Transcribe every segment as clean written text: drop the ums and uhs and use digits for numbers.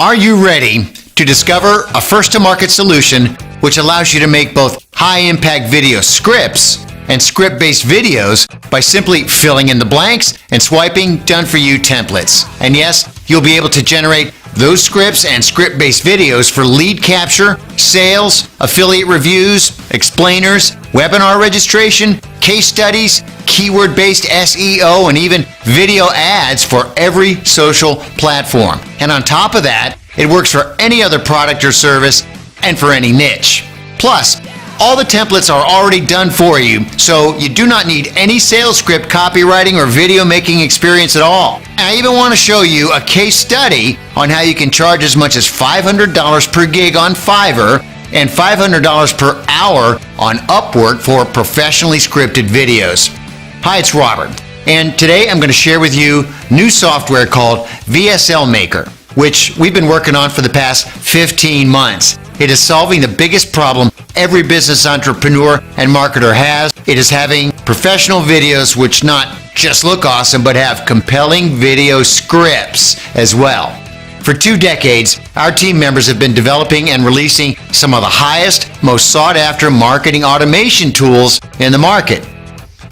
Are you ready to discover a first-to-market solution which allows you to make both high-impact video scripts and script-based videos by simply filling in the blanks and swiping done-for-you templates? And yes, you'll be able to generate those scripts and script-based videos for lead capture, sales, affiliate reviews, explainers, webinar registration, case studies, keyword-based SEO, and even video ads for every social platform. And on top of that, it works for any other product or service and for any niche. Plus, all the templates are already done for you, so you do not need any sales script copywriting or video making experience at all. I even want to show you a case study on how you can charge as much as $500 per gig on Fiverr and $500 per hour on Upwork for professionally scripted videos. Hi, it's Robert, and today I'm going to share with you new software called VSL Maker, which we've been working on for the past 15 months. It is solving the biggest problem every business entrepreneur and marketer has. It is having professional videos which not just look awesome, but have compelling video scripts as well. For 2 decades, our team members have been developing and releasing some of the highest, most sought-after marketing automation tools in the market.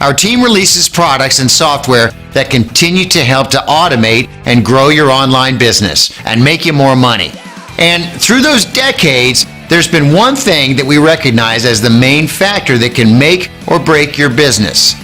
Our team releases products and software that continue to help to automate and grow your online business and make you more money. And through those decades, there's been one thing that we recognize as the main factor that can make or break your business: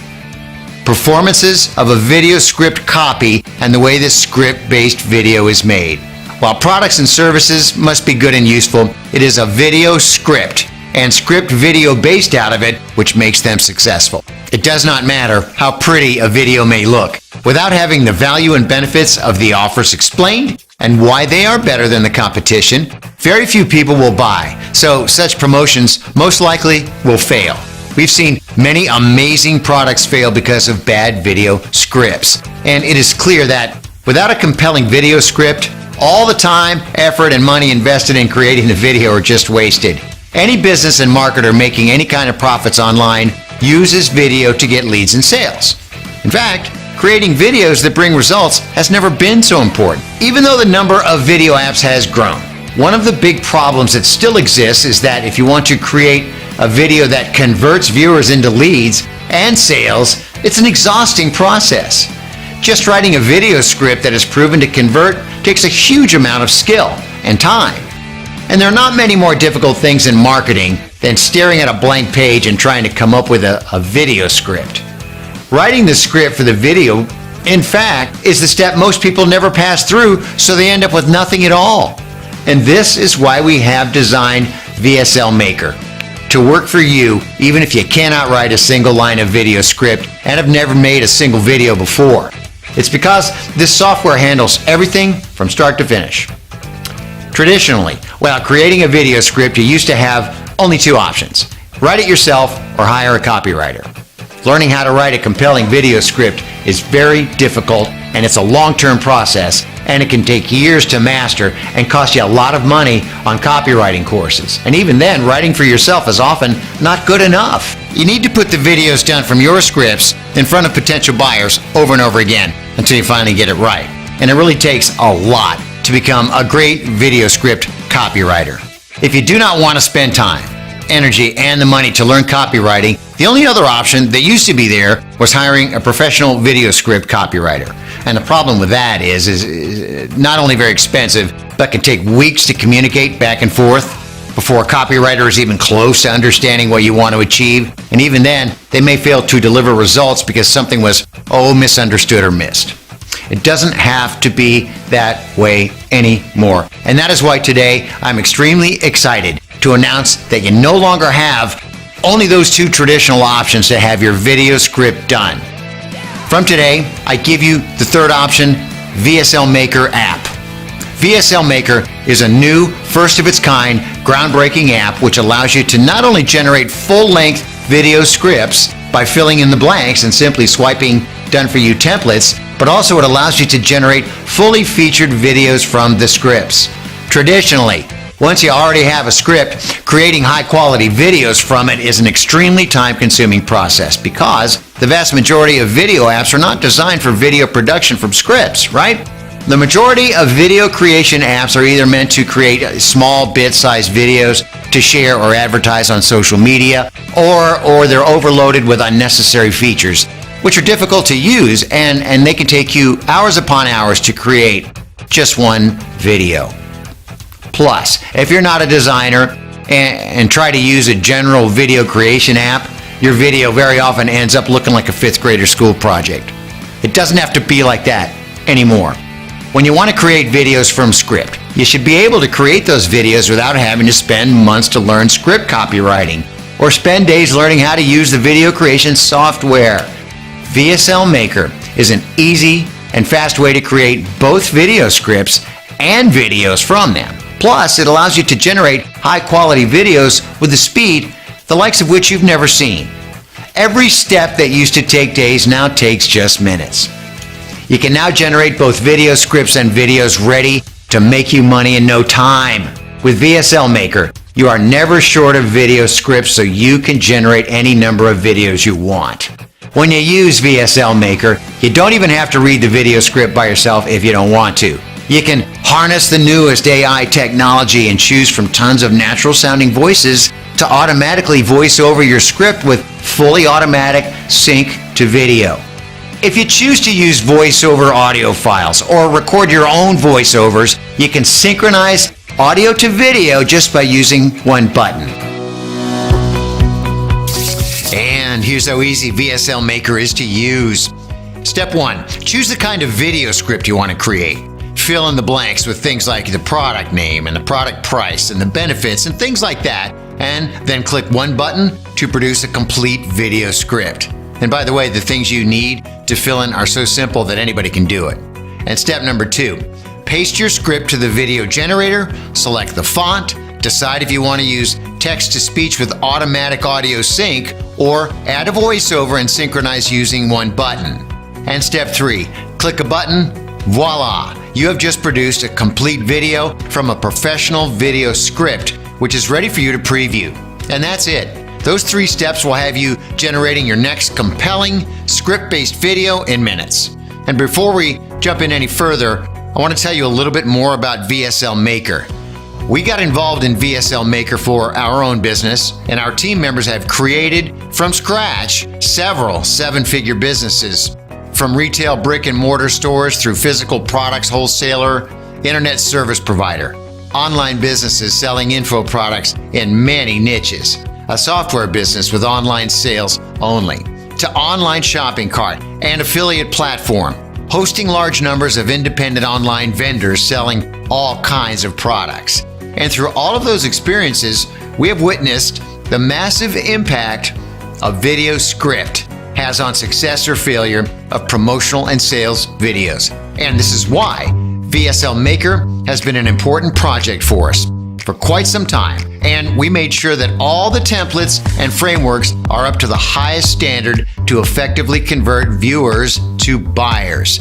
performances of a video script copy and the way this script-based video is made. While products and services must be good and useful, it is a video script and script video based out of it which makes them successful. It does not matter how pretty a video may look. Without having the value and benefits of the offers explained and why they are better than the competition, very few people will buy. So such promotions most likely will fail. We've seen many amazing products fail because of bad video scripts. And it is clear that without a compelling video script, all the time, effort, and money invested in creating the video are just wasted. Any business and marketer making any kind of profits online uses video to get leads and sales. In fact, creating videos that bring results has never been so important, even though the number of video apps has grown. One of the big problems that still exists is that if you want to create a video that converts viewers into leads and sales, it's an exhausting process. Just writing a video script that is proven to convert takes a huge amount of skill and time. And there are not many more difficult things in marketing than staring at a blank page and trying to come up with a video script. Writing the script for the video, in fact, is the step most people never pass through, so they end up with nothing at all. And this is why we have designed VSL Maker, to work for you even if you cannot write a single line of video script and have never made a single video before. It's because this software handles everything from start to finish. Traditionally, while creating a video script, you used to have only 2 options: write it yourself or hire a copywriter. Learning how to write a compelling video script is very difficult, and it's a long-term process, and it can take years to master and cost you a lot of money on copywriting courses. And even then, writing for yourself is often not good enough. You need to put the videos done from your scripts in front of potential buyers over and over again until you finally get it right. And it really takes a lot to become a great video script copywriter. If you do not want to spend time, energy, and the money to learn copywriting, the only other option that used to be there was hiring a professional video script copywriter. And the problem with that is not only very expensive, but can take weeks to communicate back and forth before a copywriter is even close to understanding what you want to achieve. And even then, they may fail to deliver results because something was, misunderstood or missed. It doesn't have to be that way anymore. And that is why today I'm extremely excited to announce that you no longer have only those 2 traditional options to have your video script done. From today, I give you the 3rd option, VSL Maker app. VSL Maker is a new, first-of-its-kind, groundbreaking app which allows you to not only generate full-length video scripts by filling in the blanks and simply swiping done-for-you templates, but also it allows you to generate fully featured videos from the scripts. Traditionally, once you already have a script, creating high-quality videos from it is an extremely time-consuming process because the vast majority of video apps are not designed for video production from scripts, right? The majority of video creation apps are either meant to create small bit-sized videos to share or advertise on social media, or they're overloaded with unnecessary features, which are difficult to use, and they can take you hours upon hours to create just one video. Plus, if you're not a designer and try to use a general video creation app, your video very often ends up looking like a fifth grader school project. It doesn't have to be like that anymore. When you want to create videos from script, you should be able to create those videos without having to spend months to learn script copywriting or spend days learning how to use the video creation software. VSL Maker is an easy and fast way to create both video scripts and videos from them. Plus, it allows you to generate high-quality videos with the speed the likes of which you've never seen. Every step that used to take days now takes just minutes. You can now generate both video scripts and videos ready to make you money in no time. With VSL Maker, you are never short of video scripts, so you can generate any number of videos you want. When you use VSL Maker, you don't even have to read the video script by yourself if you don't want to. You can harness the newest AI technology and choose from tons of natural sounding voices to automatically voice over your script with fully automatic sync to video. If you choose to use voiceover audio files or record your own voiceovers, you can synchronize audio to video just by using one button. And here's how easy VSL Maker is to use. Step 1. Choose the kind of video script you want to create. Fill in the blanks with things like the product name and the product price and the benefits and things like that, and then click one button to produce a complete video script. And by the way, the things you need to fill in are so simple that anybody can do it. And step number 2, paste your script to the video generator, select the font, decide if you want to use text-to-speech with automatic audio sync, or add a voiceover and synchronize using one button. And step 3, click a button, voila! You have just produced a complete video from a professional video script, which is ready for you to preview. And that's it. Those 3 steps will have you generating your next compelling script-based video in minutes. And before we jump in any further, I want to tell you a little bit more about VSL Maker. We got involved in VSL Maker for our own business, and our team members have created from scratch several 7-figure businesses, from retail brick and mortar stores through physical products wholesaler, internet service provider, online businesses selling info products in many niches, a software business with online sales only, to online shopping cart and affiliate platform, hosting large numbers of independent online vendors selling all kinds of products. And through all of those experiences, we have witnessed the massive impact a video script has on success or failure of promotional and sales videos. And this is why VSL Maker has been an important project for us for quite some time, and we made sure that all the templates and frameworks are up to the highest standard to effectively convert viewers to buyers.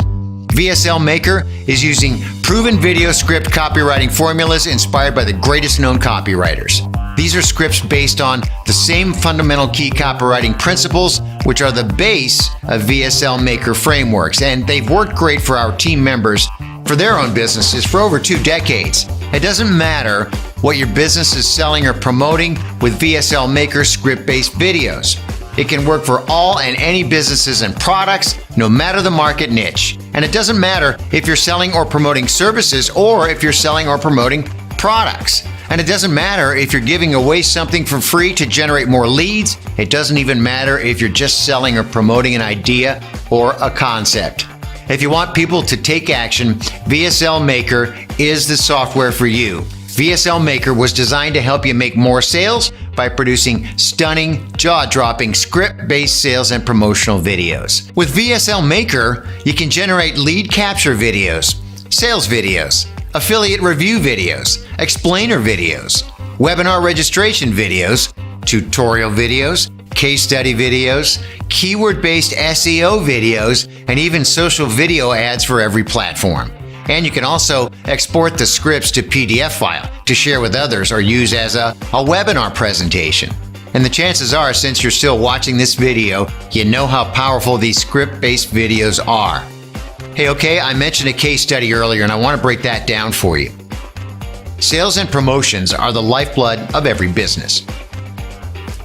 VSL Maker is using proven video script copywriting formulas inspired by the greatest known copywriters. These are scripts based on the same fundamental key copywriting principles, which are the base of VSL Maker frameworks, and they've worked great for our team members for their own businesses for over 2 decades. It doesn't matter what your business is selling or promoting with VSL Maker script-based videos. It can work for all and any businesses and products, no matter the market niche. And it doesn't matter if you're selling or promoting services or if you're selling or promoting products. And it doesn't matter if you're giving away something for free to generate more leads. It doesn't even matter if you're just selling or promoting an idea or a concept. If you want people to take action, VSL Maker is the software for you. VSL Maker was designed to help you make more sales by producing stunning, jaw-dropping, script-based sales and promotional videos. With VSL Maker, you can generate lead capture videos, sales videos, affiliate review videos, explainer videos, webinar registration videos, tutorial videos, case study videos, keyword-based SEO videos, and even social video ads for every platform. And you can also export the scripts to PDF file to share with others or use as a webinar presentation. And the chances are, since you're still watching this video, you know how powerful these script-based videos are. Hey, okay, I mentioned a case study earlier and I want to break that down for you. Sales and promotions are the lifeblood of every business.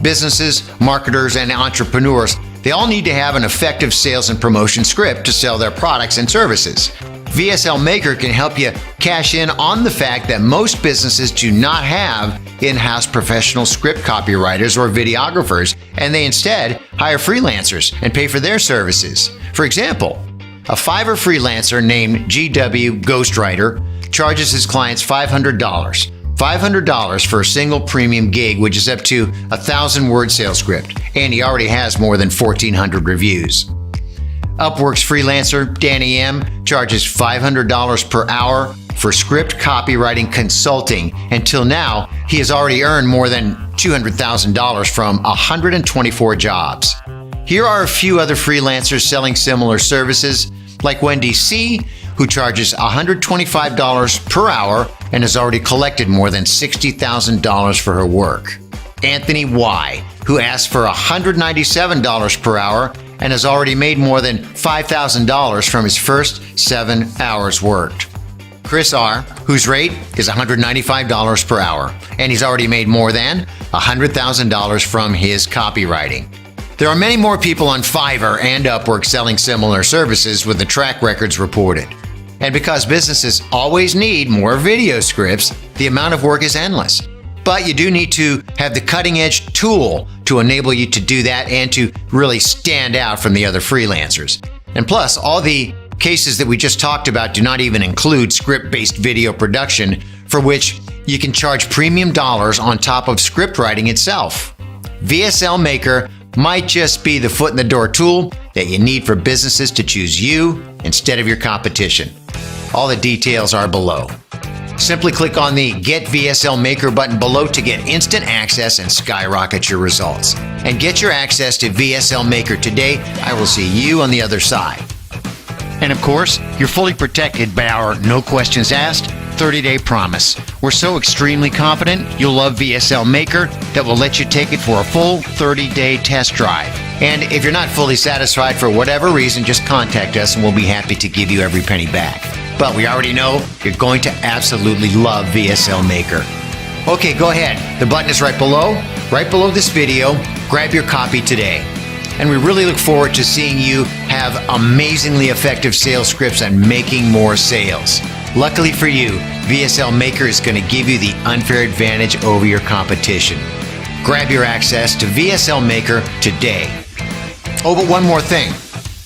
Businesses, marketers, and entrepreneurs, they all need to have an effective sales and promotion script to sell their products and services. VSL Maker can help you cash in on the fact that most businesses do not have in-house professional script copywriters or videographers, and they instead hire freelancers and pay for their services. For example, a Fiverr freelancer named GW Ghostwriter charges his clients $500. $500 for a single premium gig, which is up to a 1,000-word sales script, and he already has more than 1,400 reviews. Upwork's freelancer, Danny M., charges $500 per hour for script copywriting consulting. Until now, he has already earned more than $200,000 from 124 jobs. Here are a few other freelancers selling similar services, like Wendy C., who charges $125 per hour and has already collected more than $60,000 for her work. Anthony Y., who asks for $197 per hour and has already made more than $5,000 from his first 7 hours worked. Chris R., whose rate is $195 per hour, and he's already made more than $100,000 from his copywriting. There are many more people on Fiverr and Upwork selling similar services with the track records reported. And because businesses always need more video scripts, the amount of work is endless. But you do need to have the cutting-edge tool to enable you to do that and to really stand out from the other freelancers. And plus, all the cases that we just talked about do not even include script-based video production, for which you can charge premium dollars on top of script writing itself. VSL Maker might just be the foot-in-the-door tool that you need for businesses to choose you instead of your competition. All the details are below. Simply click on the Get VSL Maker button below to get instant access and skyrocket your results. And get your access to VSL Maker today. I will see you on the other side. And of course, you're fully protected by our no questions asked 30-day promise. We're so extremely confident you'll love VSL Maker that we'll let you take it for a full 30-day test drive. And if you're not fully satisfied for whatever reason, just contact us and we'll be happy to give you every penny back. But we already know you're going to absolutely love VSL Maker. Okay, go ahead. The button is right below this video. Grab your copy today. And we really look forward to seeing you have amazingly effective sales scripts and making more sales. Luckily for you, VSL Maker is going to give you the unfair advantage over your competition. Grab your access to VSL Maker today. Oh, but one more thing.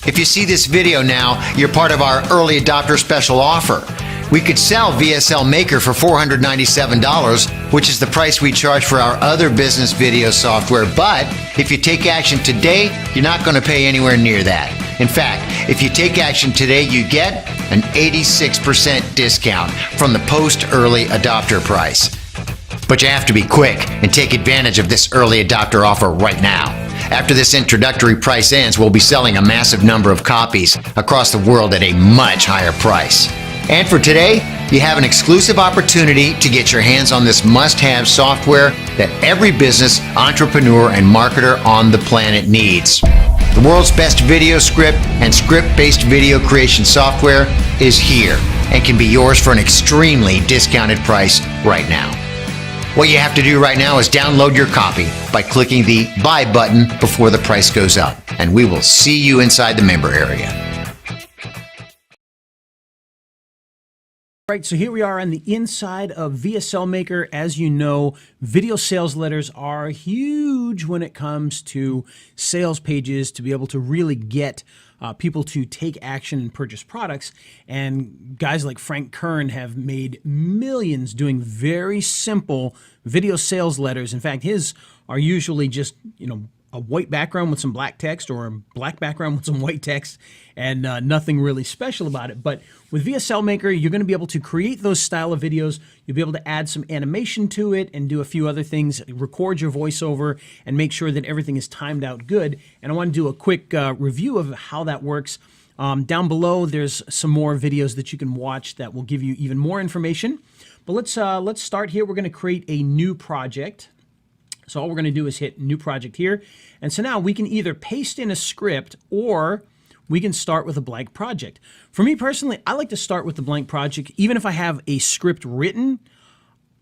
If you see this video now, you're part of our early adopter special offer. We could sell VSL Maker for $497, which is the price we charge for our other business video software. But if you take action today, you're not going to pay anywhere near that. In fact, if you take action today, you get an 86% discount from the post-early adopter price. But you have to be quick and take advantage of this early adopter offer right now. After this introductory price ends, we'll be selling a massive number of copies across the world at a much higher price. And for today, you have an exclusive opportunity to get your hands on this must-have software that every business, entrepreneur, and marketer on the planet needs. The world's best video script and script-based video creation software is here and can be yours for an extremely discounted price right now. What you have to do right now is download your copy by clicking the Buy button before the price goes up, and we will see you inside the member area. Right, so here we are on the inside of VSL Maker. As you know, video sales letters are huge when it comes to sales pages to be able to really get people to take action and purchase products. And guys like Frank Kern have made millions doing very simple video sales letters. In fact, his are usually just, a white background with some black text or a black background with some white text and nothing really special about it. But with VSL Maker, you're going to be able to create those style of videos. You'll be able to add some animation to it and do a few other things, record your voiceover and make sure that everything is timed out good. And I want to do a quick review of how that works. Down below, there's some more videos that you can watch that will give you even more information. But let's start here. We're going to create a new project. So all we're going to do is hit new project here. And so now we can either paste in a script or we can start with a blank project. For me personally, I like to start with the blank project. Even if I have a script written,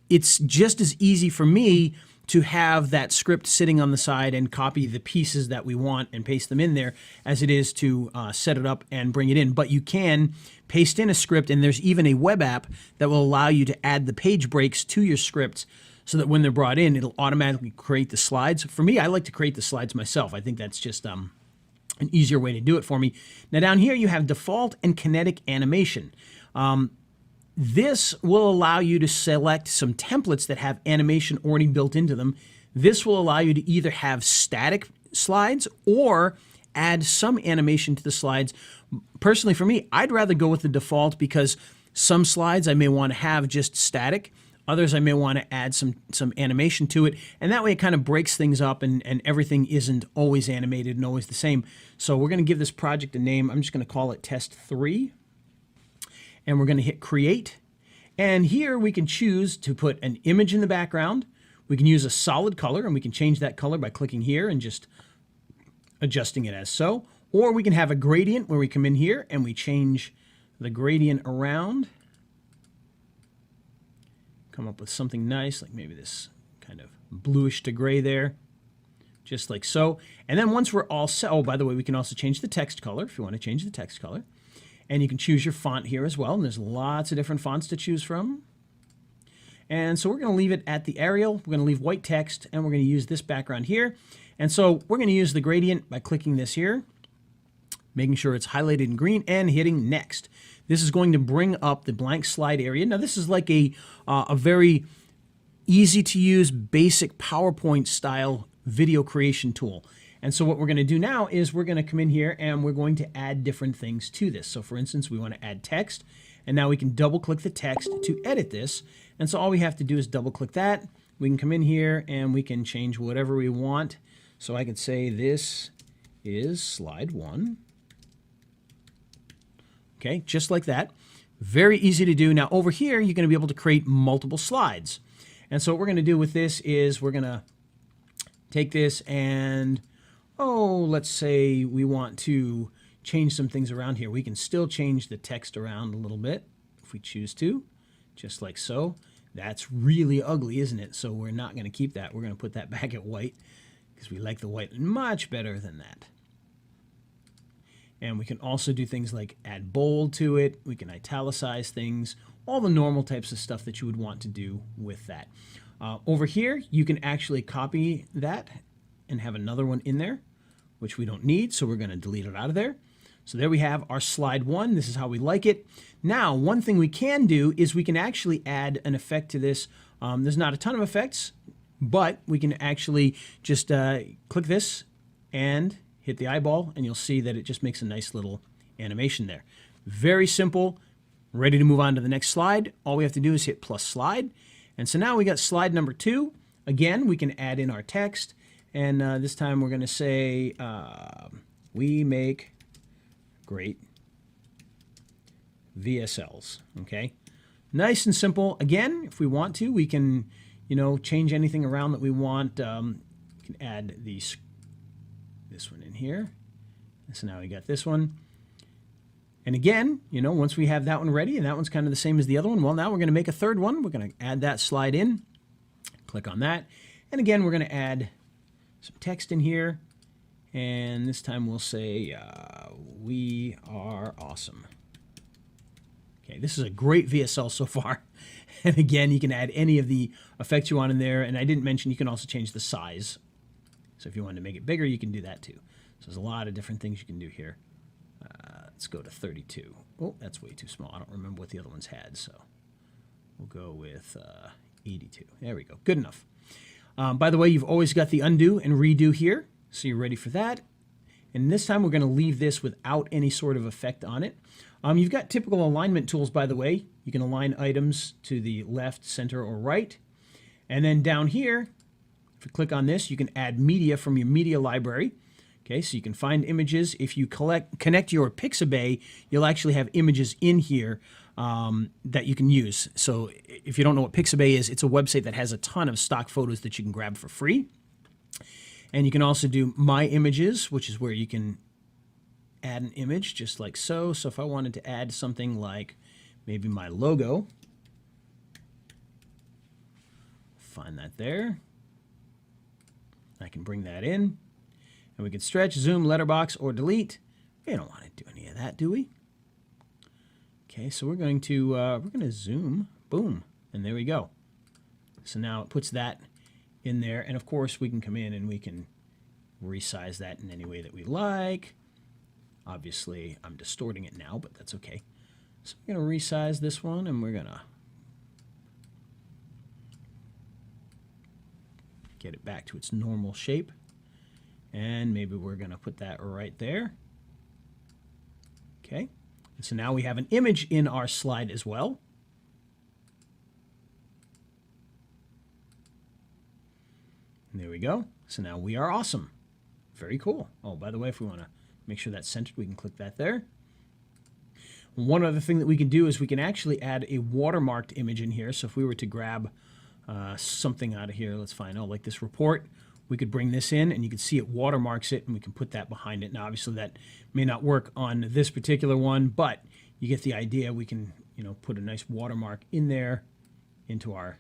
it's just as easy for me to have that script sitting on the side and copy the pieces that we want and paste them in there as it is to set it up and bring it in. But you can paste in a script, and there's even a web app that will allow you to add the page breaks to your scripts so that when they're brought in, it'll automatically create the slides. For me, I like to create the slides myself. I think that's just an easier way to do it for me. Now down here you have default and kinetic animation. This will allow you to select some templates that have animation already built into them. This will allow you to either have static slides or add some animation to the slides. Personally, for me, I'd rather go with the default because some slides I may want to have just static. Others I may want to add some animation to it. And that way it kind of breaks things up and everything isn't always animated and always the same. So we're going to give this project a name. I'm just going to call it Test 3. And we're going to hit create. And here we can choose to put an image in the background. We can use a solid color, and we can change that color by clicking here and just adjusting it as so. Or we can have a gradient where we come in here and we change the gradient around. Come up with something nice, like maybe this kind of bluish to gray there, just like so. And then once we're all set, oh, by the way, we can also change the text color if you want to change the text color. And you can choose your font here as well. And there's lots of different fonts to choose from. And so we're going to leave it at the Arial. We're going to leave white text, and we're going to use this background here. And so we're going to use the gradient by clicking this here, making sure it's highlighted in green, and hitting next. This is going to bring up the blank slide area. Now this is like a very easy to use, basic PowerPoint style video creation tool. And so what we're going to do now is we're going to come in here and we're going to add different things to this. So for instance, we want to add text, and now we can double click the text to edit this. And so all we have to do is double click that. We can come in here and we can change whatever we want. So I could say this is slide 1. Okay, just like that. Very easy to do. Now over here, you're going to be able to create multiple slides. And so what we're going to do with this is we're going to take this and, oh, let's say we want to change some things around here. We can still change the text around a little bit if we choose to, just like so. That's really ugly, isn't it? So we're not going to keep that. We're going to put that back at white because we like the white much better than that. And we can also do things like add bold to it. We can italicize things, all the normal types of stuff that you would want to do with that. Over here, you can actually copy that and have another one in there, which we don't need, so we're going to delete it out of there. So there we have our slide 1. This is how we like it. Now, one thing we can do is we can actually add an effect to this. There's not a ton of effects, but we can actually just click this and hit the eyeball, and you'll see that it just makes a nice little animation there. Very simple. Ready to move on to the next slide. All we have to do is hit plus slide. And so now we got slide number 2. Again, we can add in our text. And this time we're going to say, we make great VSLs. Okay. Nice and simple. Again, if we want to, we can, change anything around that we want. We can add this one in here. And so now we got this one. And again, once we have that one ready, and that one's kind of the same as the other one, well, now we're going to make a third one. We're going to add that slide in. Click on that. And again, we're going to add some text in here. And this time we'll say, we are awesome. Okay, this is a great VSL so far. And again, you can add any of the effects you want in there. And I didn't mention you can also change the size. So if you wanted to make it bigger, you can do that too. So there's a lot of different things you can do here. Let's go to 32. Oh, that's way too small. I don't remember what the other ones had, so we'll go with 82. There we go. Good enough. By the way, you've always got the undo and redo here, so you're ready for that. And this time we're going to leave this without any sort of effect on it. You've got typical alignment tools, by the way. You can align items to the left, center, or right. And then down here, if you click on this, you can add media from your media library. Okay, so you can find images. If you connect your Pixabay, you'll actually have images in here that you can use. So if you don't know what Pixabay is, it's a website that has a ton of stock photos that you can grab for free. And you can also do My Images, which is where you can add an image just like so. So if I wanted to add something like maybe my logo, find that there. I can bring that in, and we can stretch, zoom, letterbox, or delete. We don't want to do any of that, do we? Okay, so we're going to zoom, boom, and there we go. So now it puts that in there, and of course we can come in and we can resize that in any way that we like. Obviously, I'm distorting it now, but that's okay. So we're going to resize this one, and we're going to get it back to its normal shape. And maybe we're going to put that right there. Okay. And so now we have an image in our slide as well. And there we go. So now we are awesome. Very cool. Oh, by the way, if we want to make sure that's centered, we can click that there. One other thing that we can do is we can actually add a watermarked image in here. So if we were to grab something out of here, let's find, like this report, we could bring this in and you can see it watermarks it, and we can put that behind it. Now, obviously that may not work on this particular one, but you get the idea. We can, put a nice watermark in there into our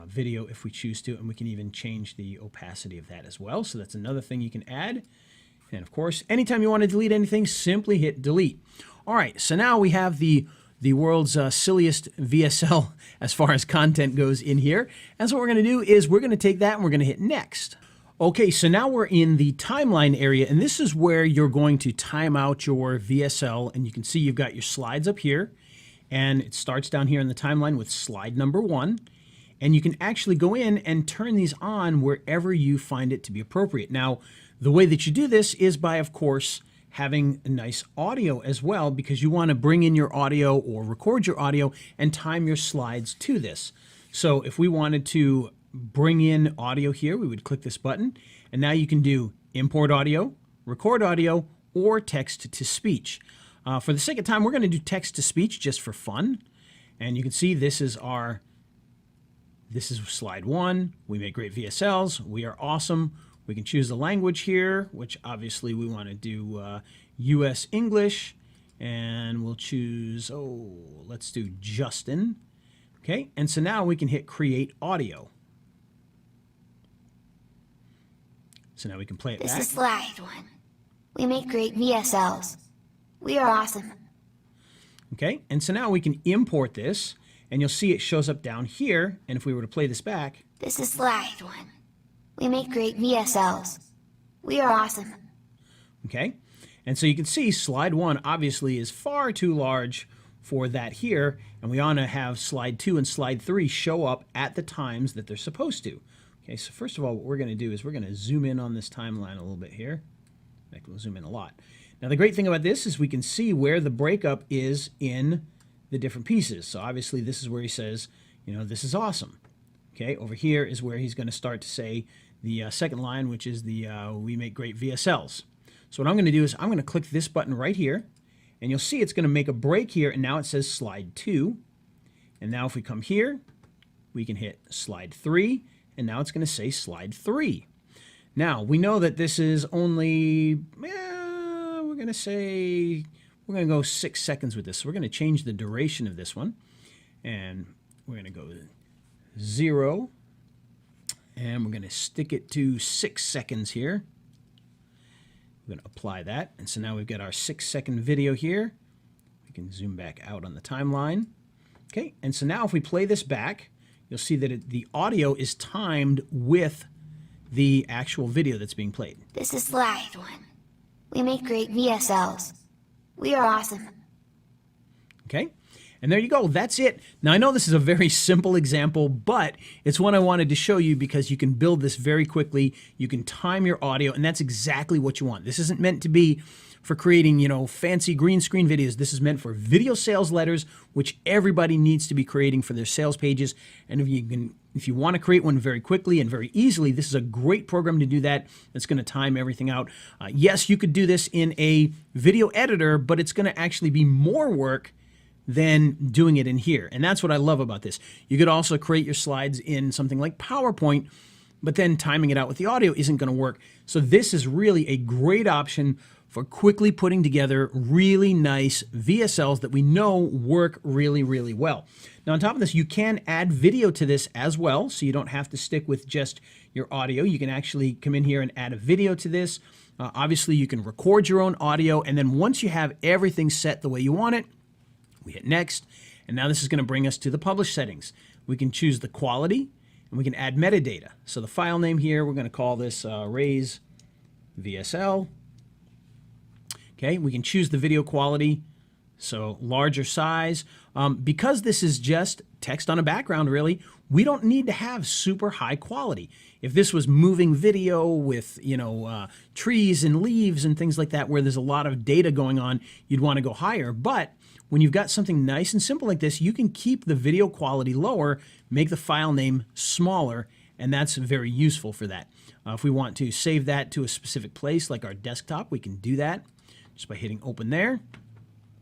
video if we choose to, and we can even change the opacity of that as well. So that's another thing you can add. And of course, anytime you want to delete anything, simply hit delete. All right, so now we have the world's silliest VSL as far as content goes in here. And so what we're going to do is we're going to take that and we're going to hit next. Okay, so now we're in the timeline area, and this is where you're going to time out your VSL, and you can see you've got your slides up here, and it starts down here in the timeline with slide number 1. And you can actually go in and turn these on wherever you find it to be appropriate. Now, the way that you do this is by, of course, having a nice audio as well, because you want to bring in your audio or record your audio and time your slides to this. So if we wanted to bring in audio here, we would click this button, and now you can do import audio, record audio, or text to speech. For the sake of time, we're going to do text to speech just for fun. And you can see this is slide 1. We make great VSLs. We are awesome. We can choose the language here, which obviously we want to do US English, and we'll choose, let's do Justin. Okay, and so now we can hit create audio. So now we can play it back. This is slide 1. We make great VSLs. We are awesome. Okay, and so now we can import this, and you'll see it shows up down here, and if we were to play this back. This is slide 1. We make great VSLs. We are awesome. Okay, and so you can see slide 1 obviously is far too large for that here, and we want to have slide 2 and slide 3 show up at the times that they're supposed to. Okay, so first of all, what we're going to do is we're going to zoom in on this timeline a little bit here. In fact, we'll zoom in a lot. Now, the great thing about this is we can see where the breakup is in the different pieces. So obviously this is where he says, this is awesome. Okay, over here is where he's going to start to say the second line, which is the we make great VSLs. So what I'm going to do is I'm going to click this button right here, and you'll see it's going to make a break here, and now it says slide 2. And now if we come here, we can hit slide 3, and now it's going to say slide 3. Now, we know that this is only, we're going to go 6 seconds with this. So we're going to change the duration of this one, and we're going to go 0, and we're going to stick it to 6 seconds here. We're going to apply that, and so now we've got our 6-second video here. We can zoom back out on the timeline. Okay, and so now if we play this back, you'll see that the audio is timed with the actual video that's being played. This is slide 1. We make great VSLs. We are awesome. Okay, and there you go. That's it. Now, I know this is a very simple example, but it's one I wanted to show you because you can build this very quickly. You can time your audio, and that's exactly what you want. This isn't meant to be for creating, fancy green screen videos. This is meant for video sales letters, which everybody needs to be creating for their sales pages. And if you want to create one very quickly and very easily, this is a great program to do that. It's going to time everything out. Yes, you could do this in a video editor, but it's going to actually be more work than doing it in here. And that's what I love about this. You could also create your slides in something like PowerPoint, but then timing it out with the audio isn't going to work. So this is really a great option for quickly putting together really nice VSLs that we know work really, really well. Now, on top of this, you can add video to this as well, so you don't have to stick with just your audio. You can actually come in here and add a video to this. Obviously, you can record your own audio, and then once you have everything set the way you want it, we hit next, and now this is going to bring us to the publish settings. We can choose the quality, and we can add metadata. So the file name here, we're going to call this Raise VSL. Okay, we can choose the video quality, so larger size. Because this is just text on a background, really, we don't need to have super high quality. If this was moving video with, trees and leaves and things like that, where there's a lot of data going on, you'd want to go higher. But when you've got something nice and simple like this, you can keep the video quality lower, make the file name smaller, and that's very useful for that. If we want to save that to a specific place, like our desktop, we can do that just by hitting open there.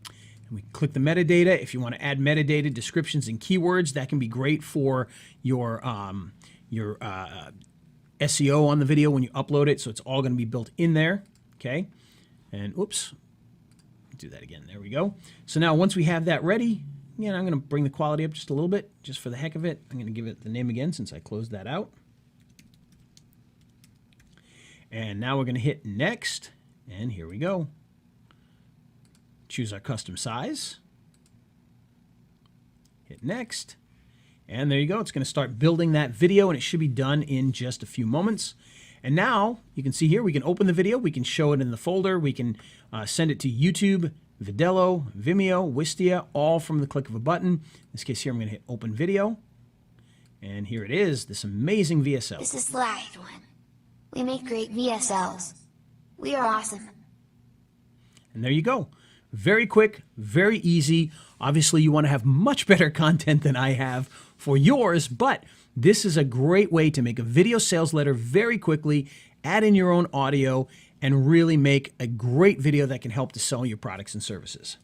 And we click the metadata. If you want to add metadata, descriptions, and keywords, that can be great for your SEO on the video when you upload it. So it's all going to be built in there. Okay. And oops, do that again. There we go. So now once we have that ready, I'm going to bring the quality up just a little bit, just for the heck of it. I'm going to give it the name again since I closed that out. And now we're going to hit next. And here we go. Choose our custom size. Hit next. And there you go. It's going to start building that video, and it should be done in just a few moments. And now you can see here, we can open the video. We can show it in the folder. We can send it to YouTube, Vidello, Vimeo, Wistia, all from the click of a button. In this case here, I'm going to hit open video. And here it is, this amazing VSL. This is the last one. We make great VSLs. We are awesome. And there you go. Very quick, very easy. Obviously, you want to have much better content than I have for yours, but this is a great way to make a video sales letter very quickly, add in your own audio, and really make a great video that can help to sell your products and services.